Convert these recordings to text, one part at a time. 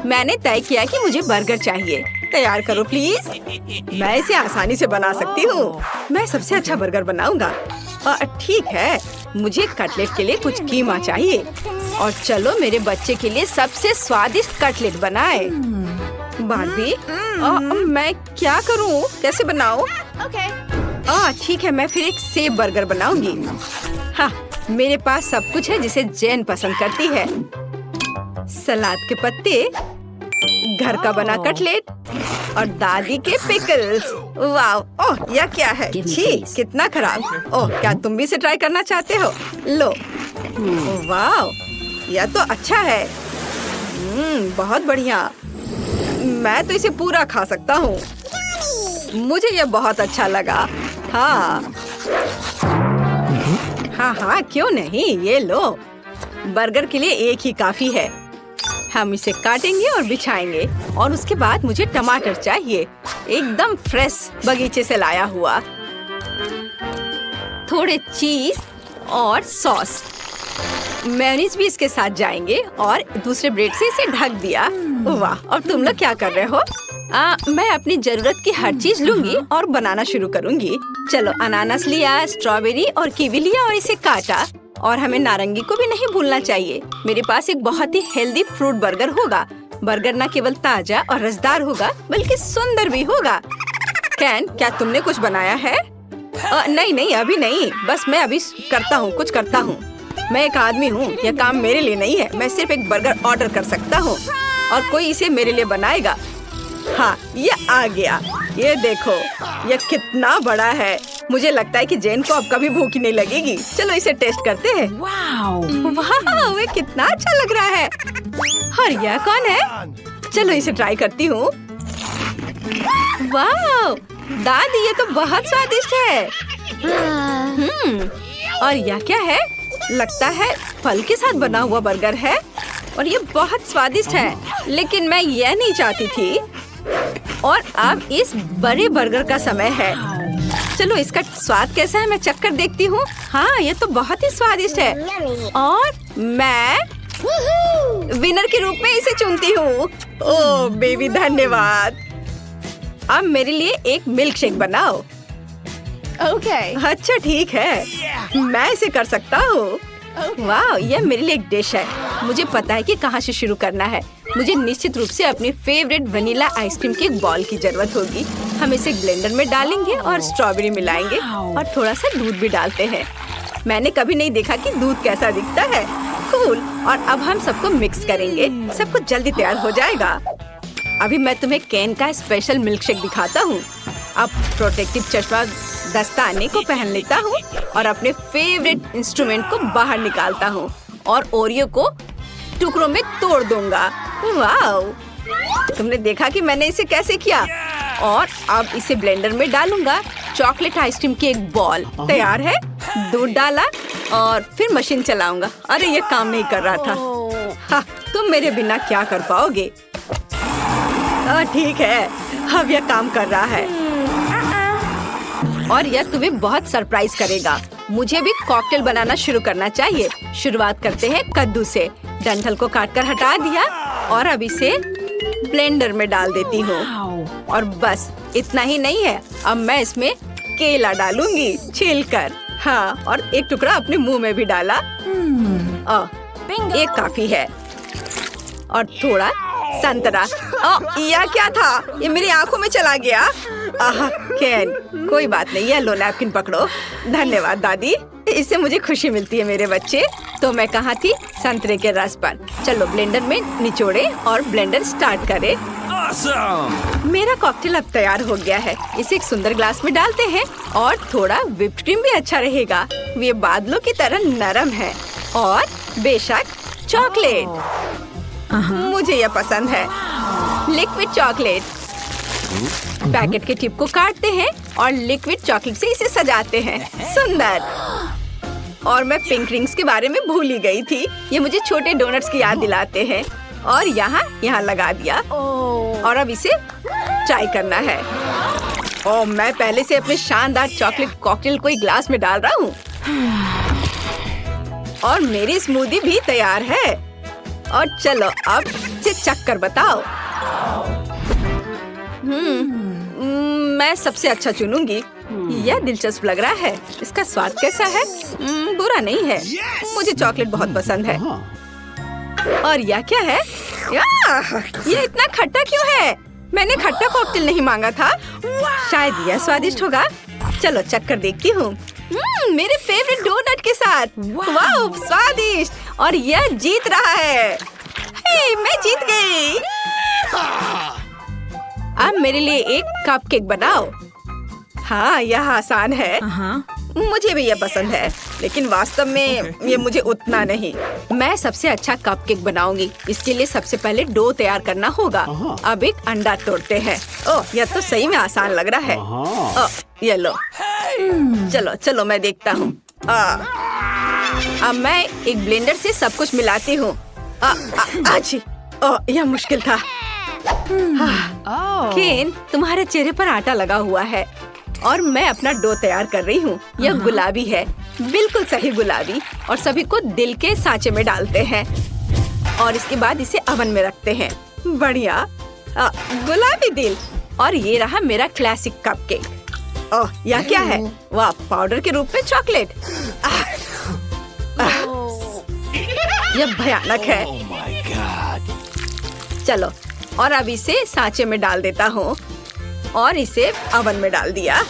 मैंने तय किया कि मुझे बर्गर चाहिए। तैयार करो प्लीज। मैं इसे आसानी से बना सकती हूँ। मैं सबसे अच्छा बर्गर बनाऊंगा। ठीक है, मुझे कटलेट के लिए कुछ कीमा चाहिए। और चलो मेरे बच्चे के लिए सबसे स्वादिष्ट कटलेट बनाए। बार्बी, मैं क्या करूँ? कैसे बनाऊँ? ठीक है, मैं फिर एक सेब बर्गर बनाऊंगी। हाँ, मेरे पास सब कुछ है जिसे जैन पसंद करती है। सलाद के पत्ते, घर का बना कटलेट और दादी के पिकल्स। वाह! ओह, यह क्या है? छी, कितना खराब। ओह, क्या तुम भी इसे ट्राई करना चाहते हो? लो। वाह, यह तो अच्छा है। बहुत बढ़िया। मैं तो इसे पूरा खा सकता हूँ। मुझे यह बहुत अच्छा लगा। हाँ, हाँ, क्यों नहीं? ये लो। बर्गर के लिए एक ही काफी है। हम इसे काटेंगे और बिछाएंगे। और उसके बाद मुझे टमाटर चाहिए, एकदम फ्रेश बगीचे से लाया हुआ। थोड़े चीज और सॉस, मेयोनीज भी इसके साथ जाएंगे। और दूसरे ब्रेड से इसे ढक दिया। वाह! और तुम लोग क्या कर रहे हो? मैं अपनी जरूरत की हर चीज लूंगी और बनाना शुरू करूंगी। चलो, अनानास लिया, स्ट्रॉबेरी और कीवी लिया और इसे काटा। और हमें नारंगी को भी नहीं भूलना चाहिए। मेरे पास एक बहुत ही हेल्दी फ्रूट बर्गर होगा। बर्गर न केवल ताजा और रसदार होगा, बल्कि सुंदर भी होगा। कैन, क्या तुमने कुछ बनाया है? नहीं, अभी नहीं। बस मैं अभी कुछ करता हूँ। मैं एक आदमी हूँ, यह काम मेरे लिए नहीं है। मैं सिर्फ एक बर्गर ऑर्डर कर सकता हूँ और कोई इसे मेरे लिए बनाएगा। हाँ, ये आ गया। ये देखो, यह कितना बड़ा है। मुझे लगता है कि जैन को अब कभी भूख ही नहीं लगेगी। चलो इसे टेस्ट करते हैं। वाह, ये कितना अच्छा लग रहा है। और यह कौन है? चलो इसे ट्राई करती हूँ। वाह दादी, ये तो बहुत स्वादिष्ट है। और यह क्या है? लगता है फल के साथ बना हुआ बर्गर है और ये बहुत स्वादिष्ट है। लेकिन मैं यह नहीं चाहती थी। और अब इस बड़े बर्गर का समय है। चलो इसका स्वाद कैसा है मैं चख कर देखती हूँ। हाँ, ये तो बहुत ही स्वादिष्ट है। और मैं विनर के रूप में इसे चुनती हूँ। ओह बेबी, धन्यवाद। अब मेरे लिए एक मिल्क शेक बनाओ। अच्छा ठीक है, मैं इसे कर सकता हूँ। वाह, यह मेरे लिए एक डिश है। मुझे पता है कि कहाँ से शुरू करना है। मुझे निश्चित रूप से अपनी फेवरेट वनीला आइसक्रीम के एक बॉल की जरूरत होगी। हम इसे ब्लेंडर में डालेंगे और स्ट्रॉबेरी मिलाएंगे और थोड़ा सा दूध भी डालते हैं। मैंने कभी नहीं देखा कि दूध कैसा दिखता है। कूल। और अब हम सबको मिक्स करेंगे। सब कुछ जल्दी तैयार हो जाएगा। अभी मैं तुम्हें कैन का स्पेशल मिल्क शेक दिखाता हूँ। अब प्रोटेक्टिव चश्मा दस्ताने को पहन लेता हूँ और अपने फेवरेट इंस्ट्रूमेंट को बाहर निकालता हूँ और ओरियो को टुकड़ों में तोड़ दूंगा। वाह, तुमने देखा कि मैंने इसे कैसे किया। और अब इसे ब्लेंडर में डालूंगा। चॉकलेट आइसक्रीम की एक बॉल तैयार है। दूध डाला और फिर मशीन चलाऊंगा। अरे ये काम नहीं कर रहा था। हाँ, तुम मेरे बिना क्या कर पाओगे। ठीक है, अब यह काम कर रहा है और यह तुम्हें बहुत सरप्राइज करेगा। मुझे भी कॉकटेल बनाना शुरू करना चाहिए। शुरुआत करते हैं कद्दू से। डंठल को काटकर हटा दिया और अब इसे ब्लेंडर में डाल देती हूँ। और बस इतना ही नहीं है, अब मैं इसमें केला डालूंगी छीलकर। हाँ, और एक टुकड़ा अपने मुंह में भी डाला। एक काफी है। और थोड़ा संतरा। यह क्या था? ये मेरी आंखों में चला गया। कैन, कोई बात नहीं, ये लो नैपकिन पकड़ो। धन्यवाद दादी, इससे मुझे खुशी मिलती है मेरे बच्चे। तो मैं कहाँ थी? संतरे के रस पर। चलो ब्लेंडर में निचोड़े और ब्लेंडर स्टार्ट करें। मेरा कॉकटेल अब तैयार हो गया है। इसे एक सुंदर ग्लास में डालते हैं और थोड़ा व्हिप्ड क्रीम भी अच्छा रहेगा। ये बादलों की तरह नरम है। और बेशक चॉकलेट, मुझे यह पसंद है। Liquid chocolate. पैकेट के टिप को काटते हैं और लिक्विड चॉकलेट से इसे सजाते हैं। सुंदर। और मैं पिंक रिंग्स के बारे में भूल ही गई थी। ये मुझे छोटे डोनट्स की याद दिलाते हैं। और यहाँ लगा दिया। और अब इसे ट्राई करना है। और मैं पहले से अपने शानदार चॉकलेट कॉकटेल को एक ग्लास में डाल रहा हूँ। और मेरी स्मूदी भी तैयार है। और चलो अब से चक्कर बताओ। मैं सबसे अच्छा चुनूंगी। यह दिलचस्प लग रहा है। इसका स्वाद कैसा है? बुरा नहीं है। मुझे चॉकलेट बहुत पसंद है। और यह क्या है? ये इतना खट्टा क्यों है? मैंने खट्टा कॉकटेल नहीं मांगा था। शायद यह स्वादिष्ट होगा। चलो चक्कर देखती हूँ। मेरे फेवरेट डोनट के साथ। वाह स्वादिष्ट। और यह जीत रहा है। हे, मैं जीत गई। अब मेरे लिए एक कपकेक बनाओ। हाँ यह आसान है। मुझे भी यह पसंद है, लेकिन वास्तव में ये मुझे उतना नहीं। मैं सबसे अच्छा कपकेक बनाऊंगी। इसके लिए सबसे पहले डो तैयार करना होगा। अब एक अंडा तोड़ते हैं। ओह यह तो सही में आसान लग रहा है। ओह ये लो। चलो चलो मैं देखता हूँ। अब मैं एक ब्लेंडर से सब कुछ मिलाती हूँ। ओह यह मुश्किल था। केन, तुम्हारे चेहरे पर आटा लगा हुआ है और मैं अपना डो तैयार कर रही हूँ। यह गुलाबी है, बिल्कुल सही गुलाबी। और सभी को दिल के सांचे में डालते हैं और इसके बाद इसे ओवन में रखते हैं। बढ़िया, गुलाबी दिल। और ये रहा मेरा क्लासिक कपकेक। ओह यह क्या है? वाह, पाउडर के रूप में चॉकलेट। यह भयानक है। चलो, और अब इसे सांचे में डाल देता हूँ और इसे ओवन में डाल दिया।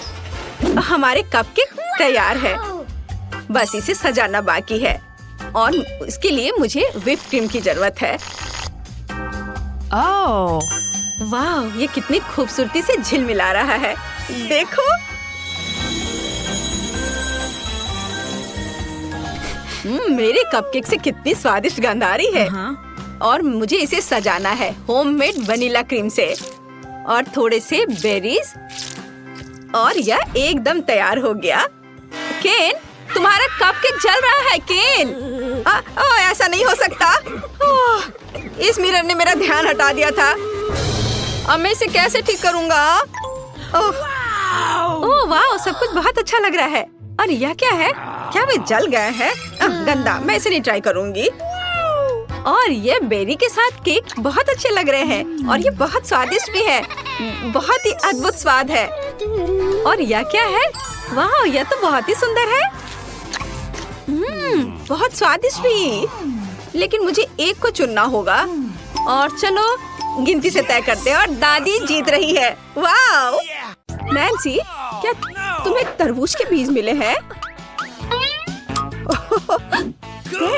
हमारे कपकेक तैयार है। बस इसे सजाना बाकी है और इसके लिए मुझे व्हिप क्रीम की जरूरत है। वाह, ये कितनी खूबसूरती से झिलमिला रहा है। देखो। मेरे कपकेक से कितनी स्वादिष्ट गंध आ रही है। और मुझे इसे सजाना है होममेड वनीला क्रीम से और थोड़े से बेरीज। और यह एकदम तैयार हो गया। केन, तुम्हारा कपकेक जल रहा है। केन, ऐसा नहीं हो सकता। इस मिरर ने मेरा ध्यान हटा दिया था। अब मैं इसे कैसे ठीक करूँगा? ओह वाह, सब कुछ बहुत अच्छा लग रहा है। और यह क्या है? क्या वे जल गए हैं? गंदा, मैं इसे नहीं ट्राई करूँगी। और ये बेरी के साथ केक बहुत अच्छे लग रहे हैं और ये बहुत स्वादिष्ट भी है। बहुत ही अद्भुत स्वाद है। और यह क्या है? वाह, यह तो बहुत ही सुंदर है। बहुत स्वादिष्ट भी। लेकिन मुझे एक को चुनना होगा। और चलो गिनती से तय करते हैं। और दादी जीत रही है। वाह नैन्सी, क्या तुम्हें तरबूज के बीज मिले हैं?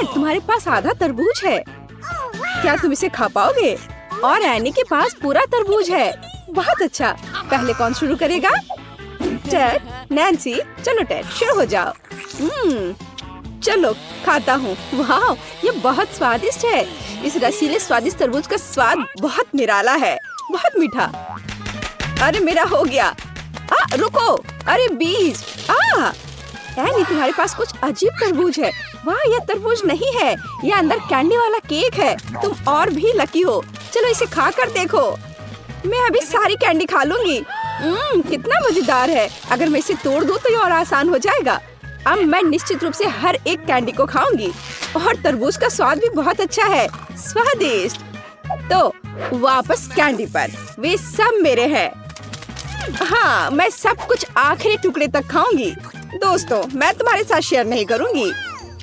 तुम्हारे पास आधा तरबूज है। क्या तुम इसे खा पाओगे? और एनी के पास पूरा तरबूज है। बहुत अच्छा। पहले कौन शुरू करेगा? Ted, Nancy. चलो टेड, शुरू हो जाओ। चलो खाता हूँ। वाह, ये बहुत स्वादिष्ट है। इस रसीले स्वादिष्ट तरबूज का स्वाद बहुत निराला है। बहुत मीठा। अरे मेरा हो गया। रुको, अरे बीज। एनी, तुम्हारे पास कुछ अजीब तरबूज है। वाह, यह तरबूज नहीं है, यह अंदर कैंडी वाला केक है। तुम और भी लकी हो। चलो इसे खा कर देखो। मैं अभी सारी कैंडी खा लूंगी। कितना मजेदार है। अगर मैं इसे तोड़ दूं तो ये और आसान हो जाएगा। अब मैं निश्चित रूप से हर एक कैंडी को खाऊंगी। और तरबूज का स्वाद भी बहुत अच्छा है, स्वादिष्ट। तो वापस कैंडी पर। वे सब मेरे हैं। हाँ, मैं सब कुछ आखिरी टुकड़े तक खाऊंगी। दोस्तों, मैं तुम्हारे साथ शेयर नहीं करूंगी।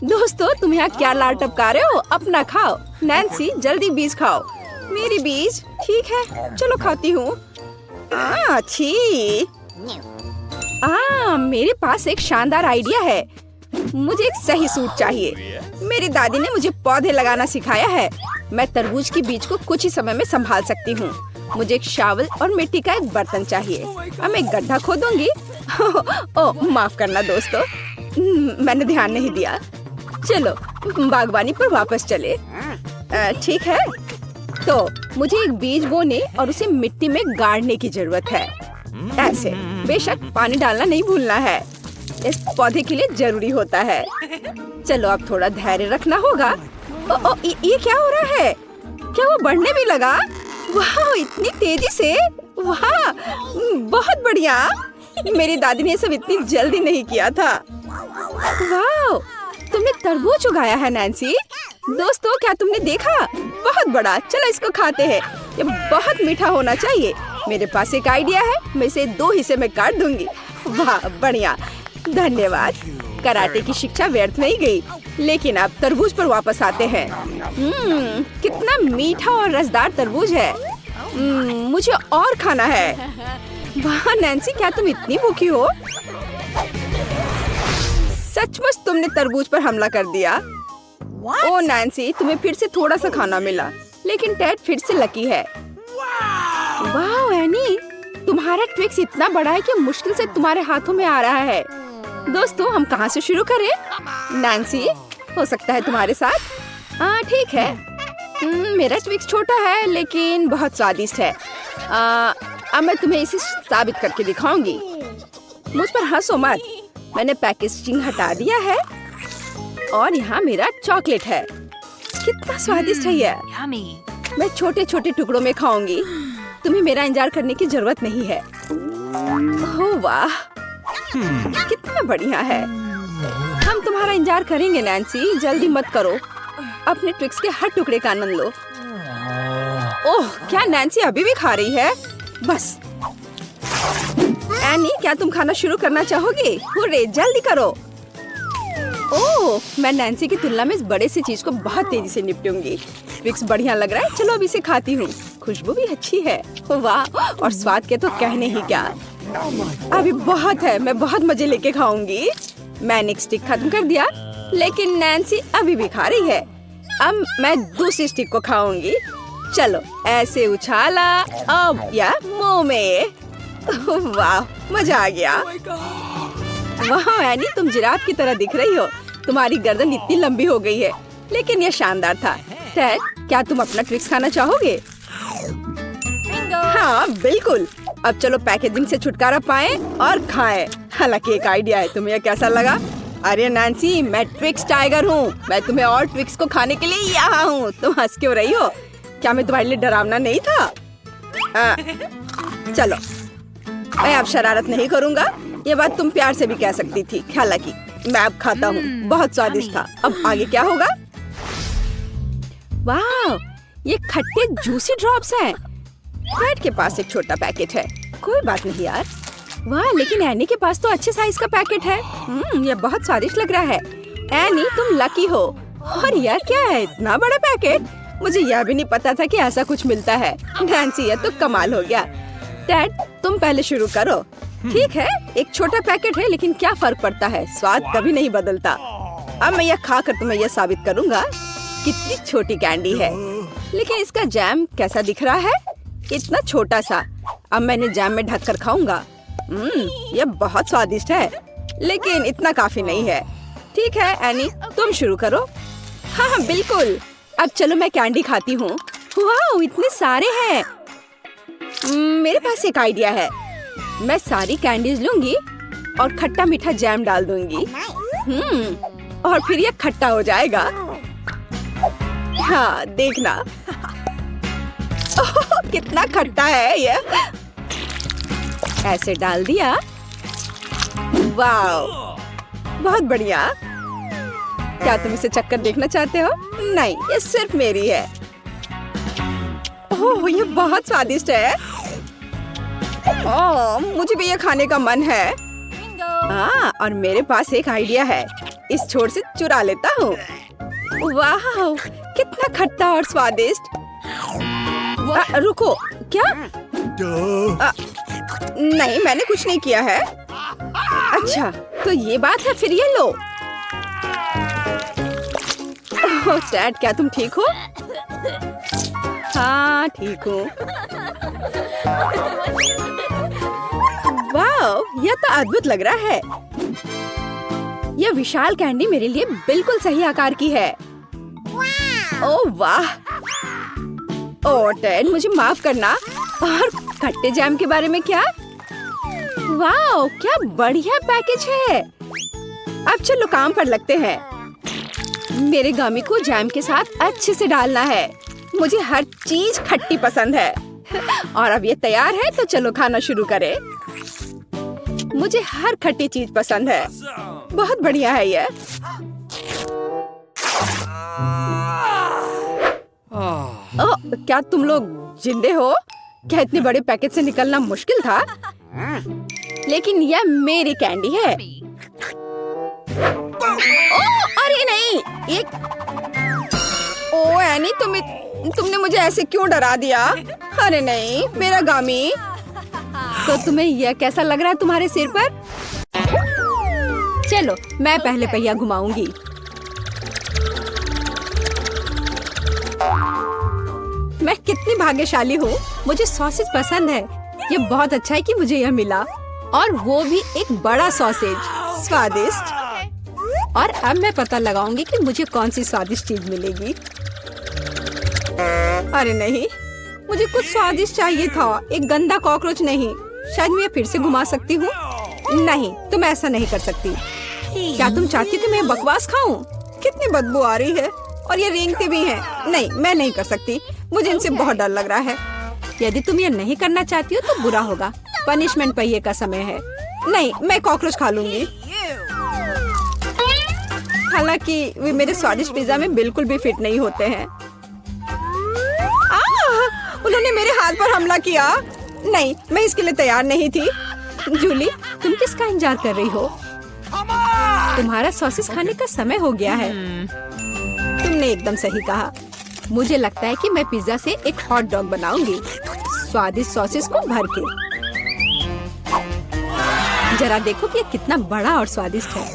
दोस्तों, तुम यहाँ क्या लाल टपका रहे हो? अपना खाओ। नैन्सी, जल्दी बीज खाओ। मेरी बीज? ठीक है, चलो खाती हूँ। अच्छी। मेरे पास एक शानदार आइडिया है। मुझे एक सही सूट चाहिए। मेरी दादी ने मुझे पौधे लगाना सिखाया है। मैं तरबूज की बीज को कुछ ही समय में संभाल सकती हूँ। मुझे एक शावल और मिट्टी का एक बर्तन चाहिए। अब मैं एक गड्ढा खोदूंगी। ओह माफ करना दोस्तों, मैंने ध्यान नहीं दिया। चलो बागवानी पर वापस चले। ठीक है, तो मुझे एक बीज बोने और उसे मिट्टी में गाड़ने की जरूरत है। ऐसे बेशक पानी डालना नहीं भूलना है। इस पौधे के लिए जरूरी होता है। चलो अब थोड़ा धैर्य रखना होगा। ये क्या हो रहा है? क्या वो बढ़ने भी लगा? वाह, इतनी तेजी से। वाह, बहुत बढ़िया। मेरी दादी ने सब इतनी जल्दी नहीं किया था। वाह, तुमने तरबूज उगाया है नैन्सी। दोस्तों, क्या तुमने देखा? बहुत बड़ा। चलो इसको खाते हैं। ये बहुत मीठा होना चाहिए। मेरे पास एक आइडिया है, मैं इसे 2 हिस्से में काट दूंगी। वाह, बढ़िया, धन्यवाद। कराटे की शिक्षा व्यर्थ नहीं गई। लेकिन अब तरबूज पर वापस आते हैं। कितना मीठा और रसदार तरबूज है। मुझे और खाना है। वाह नैन्सी, क्या तुम इतनी भूखी हो? सचमुच तुमने तरबूज पर हमला कर दिया। ओ नैन्सी, तुम्हें फिर से थोड़ा सा खाना मिला, लेकिन टेड फिर से लकी है। वाह एनी, तुम्हारा ट्विक्स इतना बड़ा है कि मुश्किल से तुम्हारे हाथों में आ रहा है। दोस्तों, हम कहाँ से शुरू करें? नैन्सी, हो सकता है तुम्हारे साथ। ठीक है। मेरा ट्विक्स छोटा है लेकिन बहुत स्वादिष्ट है। अब मैं तुम्हें इसे साबित करके दिखाऊंगी। मुझ पर हंसो मत। मैंने पैकेजिंग हटा दिया है और यहाँ मेरा चॉकलेट है। कितना स्वादिष्ट है ये। मैं छोटे छोटे टुकड़ों में खाऊंगी। तुम्हें मेरा इंतजार करने की जरूरत नहीं है। ओह वाह, कितना बढ़िया है। हम तुम्हारा इंतजार करेंगे नैन्सी, जल्दी मत करो। अपने ट्विक्स के हर टुकड़े का आनंद लो। ओह, क्या नैन्सी अभी भी खा रही है? बस। एनी, क्या तुम खाना शुरू करना चाहोगी? हुर्रे, जल्दी करो। ओह, मैं नैन्सी की तुलना में इस बड़े सी चीज को बहुत तेजी से निपटूंगी। ट्विक्स बढ़िया लग रहा है। चलो अब इसे खाती हूँ। खुशबू भी अच्छी है। वाह, और स्वाद के तो कहने ही क्या। अभी बहुत है, मैं बहुत मजे लेके खाऊंगी। मैंने एक स्टिक खत्म कर दिया, लेकिन नैन्सी अभी भी खा रही है। अब मैं दूसरी स्टिक को खाऊंगी। चलो ऐसे उछाला अब या मुंह में। वाह, मजा आ गया। वाह एनी, तुम जिराफ की तरह दिख रही हो। तुम्हारी गर्दन इतनी लंबी हो गई है, लेकिन यह शानदार था। टेड, क्या तुम अपना ट्विक्स खाना चाहोगे? हाँ बिल्कुल। अब चलो पैकेजिंग से छुटकारा पाएं और खाएं। हालांकि एक आइडिया है, तुम्हें कैसा लगा? अरे नैन्सी, मैं ट्विक्स टाइगर हूँ। मैं तुम्हें और ट्विक्स को खाने के लिए यहाँ हूँ। तुम हंस क्यों रही हो? क्या मैं तुम्हारे लिए डरावना नहीं था? चलो, मैं अब शरारत नहीं करूँगा। ये बात तुम प्यार से भी कह सकती थी। हालांकि मैं अब खाता हूँ। बहुत स्वादिष्ट था। अब आगे क्या होगा? वाह, ये खट्टे जूसी ड्रॉप्स हैं। टेड के पास एक छोटा पैकेट है। कोई बात नहीं यार। वाह, लेकिन एनी के पास तो अच्छे साइज का पैकेट है। ये बहुत स्वादिष्ट लग रहा है। एनी, तुम लकी हो। और यह क्या है, इतना बड़ा पैकेट? मुझे यह भी नहीं पता था कि ऐसा कुछ मिलता है। नैन्सी, यह तो कमाल हो गया। टेड, तुम पहले शुरू करो। ठीक है, एक छोटा पैकेट है, लेकिन क्या फर्क पड़ता है, स्वाद कभी नहीं बदलता। अब मैं यह खाकर तुम्हें यह साबित करूंगा कितनी छोटी कैंडी है। लेकिन इसका जैम कैसा दिख रहा है? इतना छोटा सा। अब मैंने जैम में ढककर खाऊंगा। यह बहुत स्वादिष्ट है, लेकिन इतना काफी नहीं है। ठीक है एनी, तुम शुरू करो। हाँ बिल्कुल। अब चलो मैं कैंडी खाती हूँ। वाह, इतने सारे हैं। मेरे पास एक आइडिया है। मैं सारी कैंडीज लूंगी और खट्टा मीठा जैम डाल दूंगी। और फिर यह खट्टा हो जाएगा। हाँ देखना। ओह, कितना खट्टा है यह। ऐसे डाल दिया। वाह, बहुत बढ़िया। क्या तुम इसे चक्कर देखना चाहते हो? नहीं, ये सिर्फ मेरी है। ओह, ये बहुत स्वादिष्ट है। ओह, मुझे भी ये खाने का मन है। हाँ, और मेरे पास एक आइडिया है। इस छोर से चुरा लेता हूँ। वाह, कितना खट्टा और स्वादिष्ट। रुको, क्या? नहीं, मैंने कुछ नहीं किया है। अच्छा, तो ये बात है। फिर ये लो। ओह टेड, क्या तुम ठीक हो? हाँ ठीक हूँ। वाह, यह तो अद्भुत लग रहा है। यह विशाल कैंडी मेरे लिए बिल्कुल सही आकार की है। ओह वाह। ओह टेड, मुझे माफ करना। और खट्टे जैम के बारे में क्या? वाह, क्या बढ़िया पैकेज है। अब चलो काम पर लगते हैं। मेरे गमी को जैम के साथ अच्छे से डालना है। मुझे हर चीज खट्टी पसंद है। और अब ये तैयार है, तो चलो खाना शुरू करें। मुझे हर खट्टी चीज पसंद है। बहुत बढ़िया है ये। क्या तुम लोग जिंदे हो? क्या इतने बड़े पैकेट से निकलना मुश्किल था? लेकिन यह मेरी कैंडी है। अरे नहीं, ओ एनी, तुमने मुझे ऐसे क्यों डरा दिया? अरे नहीं, मेरा गामी। तो तुम्हें यह कैसा लग रहा है तुम्हारे सिर पर? चलो, मैं पहले पहिया घुमाऊंगी। मैं कितनी भाग्यशाली हूँ, मुझे सॉसेज पसंद है। ये बहुत अच्छा है कि मुझे यह मिला, और वो भी एक बड़ा सॉसेज। स्वादिष्ट। और अब मैं पता लगाऊंगी कि मुझे कौन सी स्वादिष्ट चीज मिलेगी। अरे नहीं, मुझे कुछ स्वादिष्ट चाहिए था, एक गंदा कॉकरोच नहीं। शायद मैं फिर से घुमा सकती हूँ। नहीं, तुम ऐसा नहीं कर सकती। क्या तुम चाहती हो कि मैं बकवास खाऊं? कितनी बदबू आ रही है, और ये रेंगते भी हैं। नहीं, मैं नहीं कर सकती, मुझे इनसे बहुत डर लग रहा है। यदि तुम ये नहीं करना चाहती हो तो बुरा होगा। पनिशमेंट पहिए का समय है। नहीं, मैं कॉकरोच खा लूंगी। हालांकि वे मेरे स्वादिष्ट पिज्जा में बिल्कुल भी फिट नहीं होते हैं। उन्होंने मेरे हाथ पर हमला किया। नहीं, मैं इसके लिए तैयार नहीं थी। जूली, तुम किसका इंतजार कर रही हो? तुम्हारा सॉसेस खाने का समय हो गया है। तुमने एकदम सही कहा। मुझे लगता है कि मैं पिज्जा से एक हॉट डॉग बनाऊंगी, स्वादिष्ट सॉसेस को भर के। जरा देखो कि ये कितना बड़ा और स्वादिष्ट है।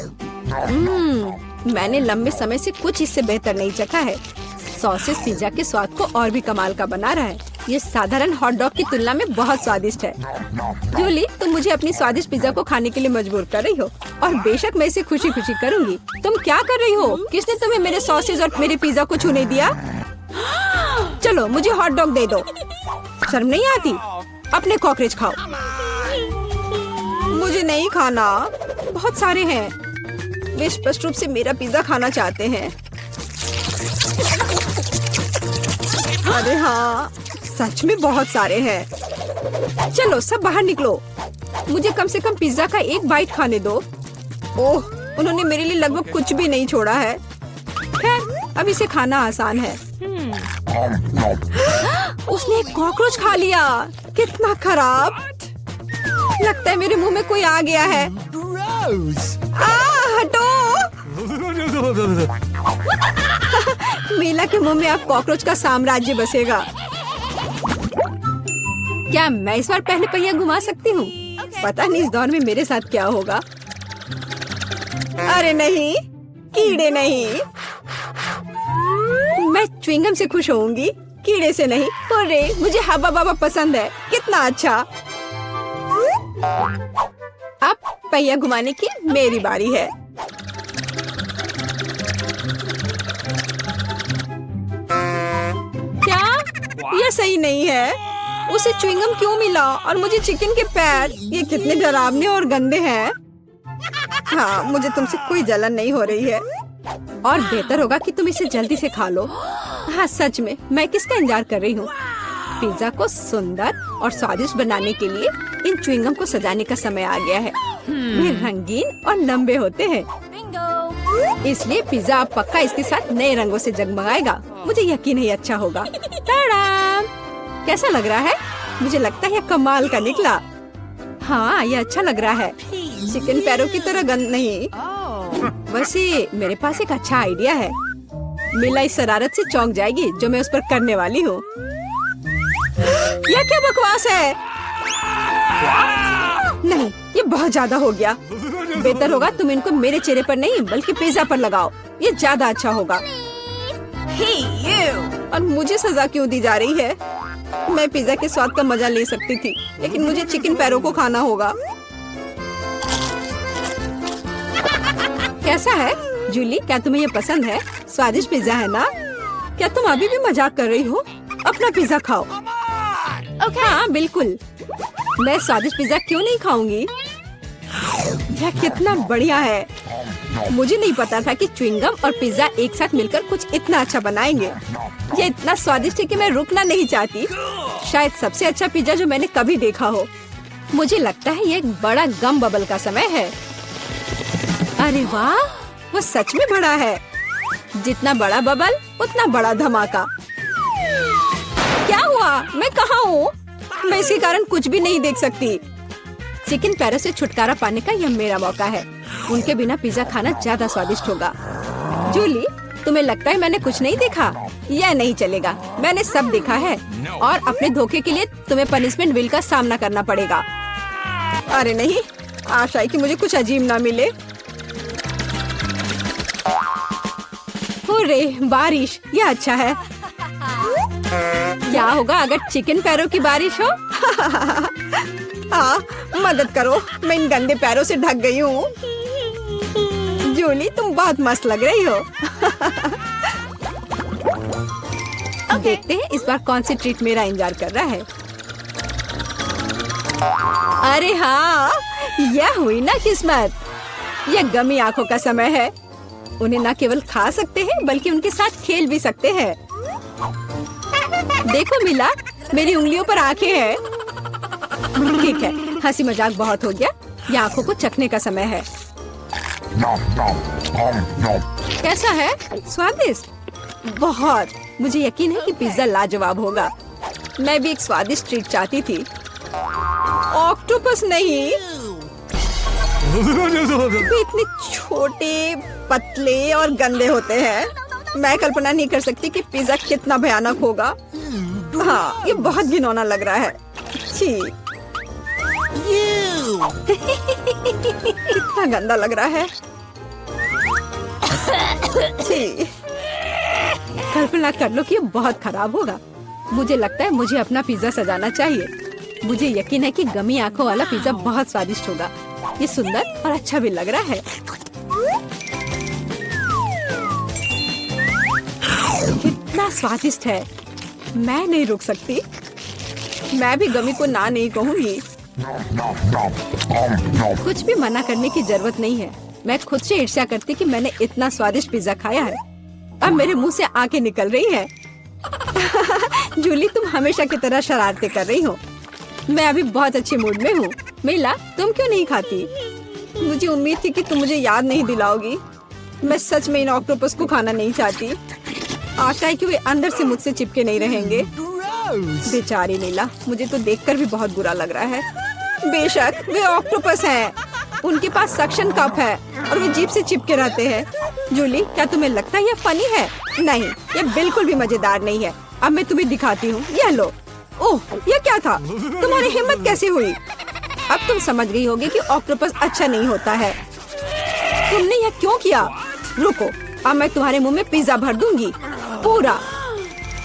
मैंने लंबे समय से कुछ इससे बेहतर नहीं चखा है। सॉसेस पिज्जा के स्वाद को और भी कमाल का बना रहा है। ये साधारण हॉट डॉग की तुलना में बहुत स्वादिष्ट है। जूली, तुम मुझे अपनी स्वादिष्ट पिज्जा को खाने के लिए मजबूर कर रही हो, और बेशक मैं इसे खुशी खुशी करूंगी। तुम क्या कर रही हो? किसने तुम्हें मेरे सॉसेज और मेरे पिज्जा को छूने दिया? चलो, मुझे हॉट डॉग दे दो। शर्म नहीं आती? अपने कॉकरोच खाओ। मुझे नहीं खाना, बहुत सारे हैं। वे स्पष्ट रूप से मेरा पिज्जा खाना चाहते हैं। अरे हाँ, सच में बहुत सारे हैं। चलो, सब बाहर निकलो। मुझे कम से कम पिज्जा का एक बाइट खाने दो। ओह, उन्होंने मेरे लिए लगभग कुछ भी नहीं छोड़ा है। खैर, अब इसे खाना आसान है। उसने एक कॉकरोच खा लिया। कितना खराब। लगता है मेरे मुंह में कोई आ गया है। हटो। मीला के मुंह में अब कॉकरोच का साम्राज्य बसेगा। क्या मैं इस बार पहले पहिया घुमा सकती हूँ? पता नहीं इस दौर में मेरे साथ क्या होगा। अरे नहीं, कीड़े नहीं। मैं च्युइंगम से खुश होऊंगी, कीड़े से नहीं। अरे, मुझे हब्बा बाबा पसंद है। कितना अच्छा। अब पहिया घुमाने की मेरी बारी है। क्या यह सही नहीं है? उसे च्युइंगम क्यों मिला और मुझे चिकन के पैर? ये कितने डरावने और गंदे हैं। हाँ, मुझे तुमसे कोई जलन नहीं हो रही है, और बेहतर होगा कि तुम इसे जल्दी से खा लो। हाँ, सच में मैं किसका इंतजार कर रही हूँ? पिज्जा को सुंदर और स्वादिष्ट बनाने के लिए इन च्युइंगम को सजाने का समय आ गया है। वे रंगीन और लंबे होते हैं, इसलिए पिज्जा अब पक्का इसके साथ नए रंगों से जगमगाएगा। मुझे यकीन है अच्छा होगा। टाडाम! कैसा लग रहा है? मुझे लगता है यह कमाल का निकला। हाँ, यह अच्छा लग रहा है। चिकन पैरों की तरह गंद नहीं। वैसे मेरे पास एक अच्छा आइडिया है। मीला इस शरारत से चौंक जाएगी जो मैं उस पर करने वाली हूँ। यह क्या बकवास है? नहीं, ये बहुत ज्यादा हो गया। बेहतर होगा तुम इनको मेरे चेहरे पर नहीं बल्कि पिज्जा पर लगाओ। ये ज्यादा अच्छा होगा। और मुझे सजा क्यों दी जा रही है? मैं पिज्जा के स्वाद का मजा ले सकती थी, लेकिन मुझे चिकन पैरों को खाना होगा। कैसा है जूली? क्या तुम्हें ये पसंद है? स्वादिष्ट पिज्जा है ना? क्या तुम अभी भी मजाक कर रही हो? अपना पिज्जा खाओ। हाँ, बिल्कुल। मैं स्वादिष्ट पिज्जा क्यों नहीं खाऊंगी? यह कितना बढ़िया है। मुझे नहीं पता था कि च्युइंगम और पिज्जा एक साथ मिलकर कुछ इतना अच्छा बनाएंगे। ये इतना स्वादिष्ट है कि मैं रुकना नहीं चाहती। शायद सबसे अच्छा पिज्जा जो मैंने कभी देखा हो। मुझे लगता है ये एक बड़ा गम बबल का समय है। अरे वाह, वो सच में बड़ा है। जितना बड़ा बबल उतना बड़ा धमाका। क्या हुआ? मैं कहाँ हूँ? मैं इसके कारण कुछ भी नहीं देख सकती। चिकन पैरों से छुटकारा पाने का यह मेरा मौका है। उनके बिना पिज्जा खाना ज्यादा स्वादिष्ट होगा। जूली, तुम्हें लगता है मैंने कुछ नहीं देखा? यह नहीं चलेगा, मैंने सब देखा है और अपने धोखे के लिए तुम्हें पनिशमेंट बिल का सामना करना पड़ेगा। अरे नहीं, आशा है कि मुझे कुछ अजीब ना मिले। हुर्रे, बारिश, यह अच्छा है। क्या होगा अगर चिकन पैरों की बारिश हो? हाँ, मदद करो, मैं इन गंदे पैरों से ढक गई हूँ। जूली, तुम बहुत मस्त लग रही हो। देखते हैं इस बार कौन सी ट्रीट मेरा इंतजार कर रहा है। अरे हाँ, यह हुई ना किस्मत। यह गमी आंखों का समय है। उन्हें न केवल खा सकते हैं बल्कि उनके साथ खेल भी सकते हैं। देखो मिला, मेरी उंगलियों पर आंखें हैं। ठीक है, हंसी मजाक बहुत हो गया। ये आंखों को चखने का समय है। कैसा है? स्वादिष्ट? बहुत। मुझे यकीन है कि पिज्जा लाजवाब होगा। मैं भी एक स्वादिष्ट ट्रीट चाहती थी। ऑक्टोपस नहीं। वे इतने छोटे, पतले और गंदे होते हैं। मैं कल्पना नहीं कर सकती कि पिज्जा कितना भयानक होगा। हाँ, ये बहुत घिनौना लग रहा है। छी। कितना गंदा लग रहा है। छी। कल्पना कर लो कि ये बहुत खराब होगा। मुझे लगता है मुझे अपना पिज्जा सजाना चाहिए। मुझे यकीन है कि गमी आंखों वाला पिज्जा बहुत स्वादिष्ट होगा। ये सुंदर और अच्छा भी लग रहा है। कितना स्वादिष्ट है। मैं नहीं रुक सकती। मैं भी गमी को ना नहीं कहूँगी। कुछ भी मना करने की जरूरत नहीं है। मैं खुद से ईर्ष्या करती कि मैंने इतना स्वादिष्ट पिज्जा खाया है। अब मेरे मुंह से आंखें निकल रही हैं। जूली, तुम हमेशा की तरह शरारतें कर रही हो। मैं अभी बहुत अच्छे मूड में हूँ। मिला, तुम क्यों नहीं खाती? मुझे उम्मीद थी कि तुम मुझे याद नहीं दिलाओगी। मैं सच में इन ऑक्टोपस को खाना नहीं चाहती। आशा है कि वे अंदर से मुझसे चिपके नहीं रहेंगे। बेचारी नीला, मुझे तो देखकर भी बहुत बुरा लग रहा है। बेशक वे ऑक्टोपस हैं। उनके पास सक्शन कप है और वे जीभ से चिपके रहते हैं। जूली, क्या तुम्हें लगता है यह फनी है? नहीं, यह बिल्कुल भी मजेदार नहीं है। अब मैं तुम्हें दिखाती हूँ। यह लो। ओह, यह क्या था? तुम्हारी हिम्मत कैसे हुई? अब तुम समझ गई होगी कि ऑक्टोपस अच्छा नहीं होता है। तुमने यह क्यों किया? रुको, अब मैं तुम्हारे मुंह में पिज्जा भर दूंगी, पूरा।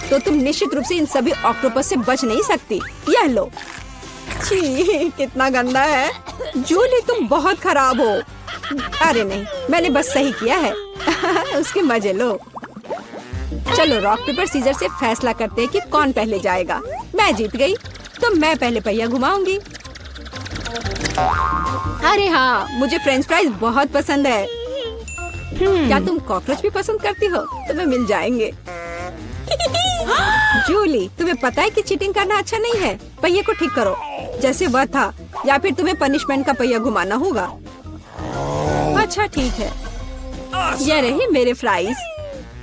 तो तुम निश्चित रूप से इन सभी ऑक्टोपस से बच नहीं सकती। यह लो। छी, कितना गंदा है। जूली, तुम बहुत खराब हो। अरे नहीं, मैंने बस सही किया है। उसके मजे लो। चलो रॉक पेपर सीजर से फैसला करते हैं कि कौन पहले जाएगा। मैं जीत गई तो मैं पहले पहिया घुमाऊंगी। अरे हाँ, मुझे फ्रेंच फ्राइज बहुत पसंद है। क्या तुम कॉकरोच भी पसंद करती हो? तुम्हें मिल जाएंगे। जूली, तुम्हें पता है कि चीटिंग करना अच्छा नहीं है। पहिए को ठीक करो जैसे वह था, या फिर तुम्हें पनिशमेंट का पहिया घुमाना होगा। अच्छा ठीक है। ये रही मेरे फ्राइज।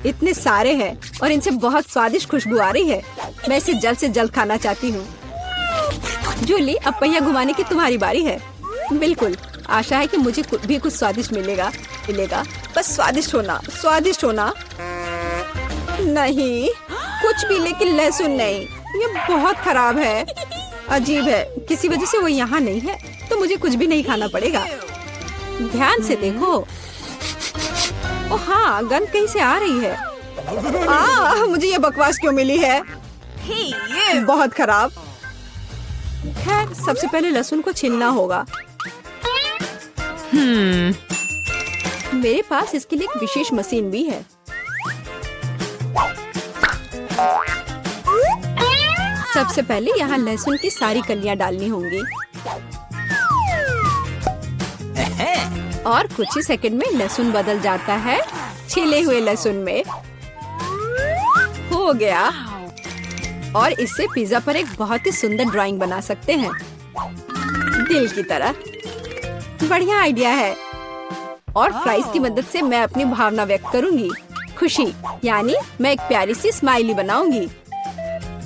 इतने सारे हैं और इनसे बहुत स्वादिष्ट खुशबू आ रही है। मैं इसे जल्द से जल्द खाना चाहती हूँ। जूली, अब पहिया घुमाने की तुम्हारी बारी है। बिल्कुल, आशा है कि मुझे भी कुछ स्वादिष्ट मिलेगा। बस स्वादिष्ट होना, स्वादिष्ट होना। नहीं, कुछ भी, लेकिन लहसुन नहीं। ये बहुत खराब है। अजीब है, किसी वजह से वो यहाँ नहीं है तो मुझे कुछ भी नहीं खाना पड़ेगा। ध्यान से देखो। ओ हाँ, गंध कहीं से आ रही है। मुझे ये बकवास क्यों मिली है? बहुत खराब। खैर, सबसे पहले लहसुन को छीलना होगा। मेरे पास इसके लिए एक विशेष मशीन भी है। सबसे पहले यहाँ लहसुन की सारी कलियां डालनी होंगी और कुछ ही सेकंड में लहसुन बदल जाता है छिले हुए लहसुन में। हो गया। और इससे पिज्जा पर एक बहुत ही सुंदर ड्राइंग बना सकते हैं, दिल की तरह। बढ़िया आइडिया है। और फ्राइज की मदद से मैं अपनी भावना व्यक्त करूंगी। खुशी, यानी मैं एक प्यारी सी स्माइली बनाऊंगी।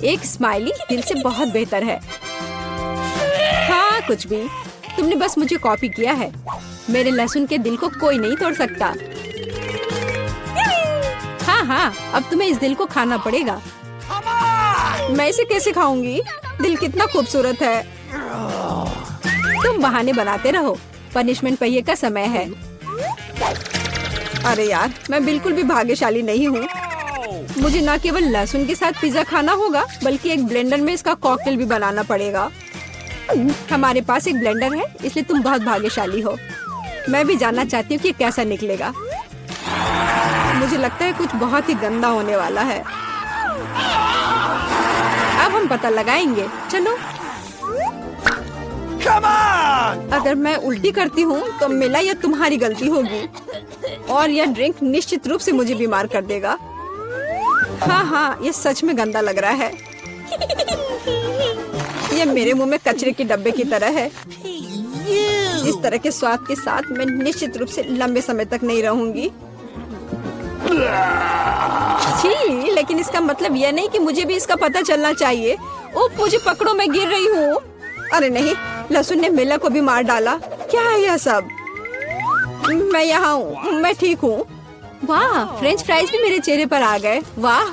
एक स्माइली दिल से बहुत बेहतर है। हाँ कुछ भी, तुमने बस मुझे कॉपी किया है। मेरे लहसुन के दिल को कोई नहीं तोड़ सकता। हाँ हाँ, अब तुम्हें इस दिल को खाना पड़ेगा। मैं इसे कैसे खाऊंगी? दिल कितना खूबसूरत है। तुम बहाने बनाते रहो, पनिशमेंट पहिए का समय है। अरे यार, मैं बिल्कुल भी भाग्यशाली नहीं हूँ। मुझे न केवल लहसुन के साथ पिज्जा खाना होगा, बल्कि एक ब्लेंडर में इसका कॉकटेल भी बनाना पड़ेगा। हमारे पास एक ब्लेंडर है, इसलिए तुम बहुत भाग्यशाली हो। मैं भी जानना चाहती हूँ कि कैसा निकलेगा। मुझे लगता है कुछ बहुत ही गंदा होने वाला है। अब हम पता लगाएंगे। चलो। अगर मैं उल्टी करती हूँ तो मेरा या तुम्हारी गलती होगी, और यह ड्रिंक निश्चित रूप से मुझे बीमार कर देगा। हाँ हाँ, ये सच में गंदा लग रहा है। ये मेरे मुंह में कचरे के डब्बे की तरह है। इस तरह के स्वाद के साथ मैं निश्चित रूप से लंबे समय तक नहीं रहूंगी। छी, लेकिन इसका मतलब यह नहीं कि मुझे भी इसका पता चलना चाहिए। ओह, मुझे पकड़ो, मैं गिर रही हूँ। अरे नहीं, लहसुन ने मिला को भी मार डाला। क्या है यह सब? मैं यहाँ हूँ, मैं ठीक हूँ। वाह, फ्रेंच फ्राइज भी मेरे चेहरे पर आ गए। वाह।